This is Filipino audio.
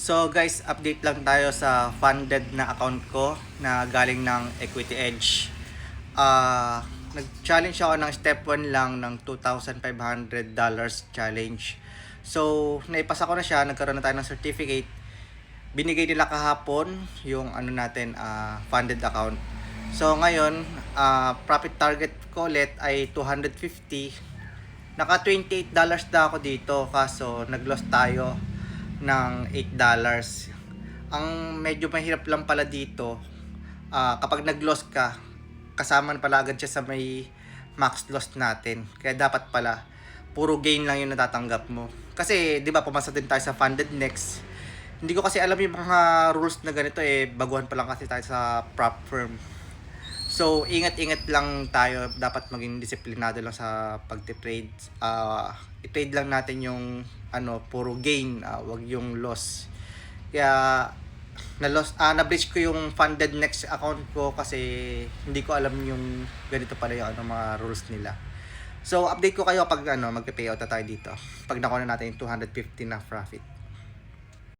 So guys, update lang tayo sa funded na account ko na galing ng Equity Edge. Nag-challenge ako ng step 1 lang ng $2,500 challenge. So, naipasa ko na siya, nagkaroon na tayo ng certificate. Binigay nila kahapon yung funded account. So ngayon, profit target ko ulit ay 250. Naka $28 na ako dito, kaso nag-loss tayo ng $8. Ang medyo mahirap lang pala dito, kapag nag-loss ka, kasama na pala agad siya sa may max loss natin. Kaya dapat pala puro gain lang yung natatanggap mo. Kasi 'di ba pumasa din tayo sa funded next. Hindi ko kasi alam yung mga rules na ganito baguhan pa lang kasi tayo sa prop firm. So, ingat-ingat lang tayo. Dapat maging disiplinado lang sa pag-trade. I-trade lang natin yung puro gain, wag yung loss. Kaya na-breach ko yung funded next account ko kasi hindi ko alam yung ganito pala yung mga rules nila. So, update ko kayo pag magpe-payout na tayo dito. Pag nakuha na natin yung 250 na profit.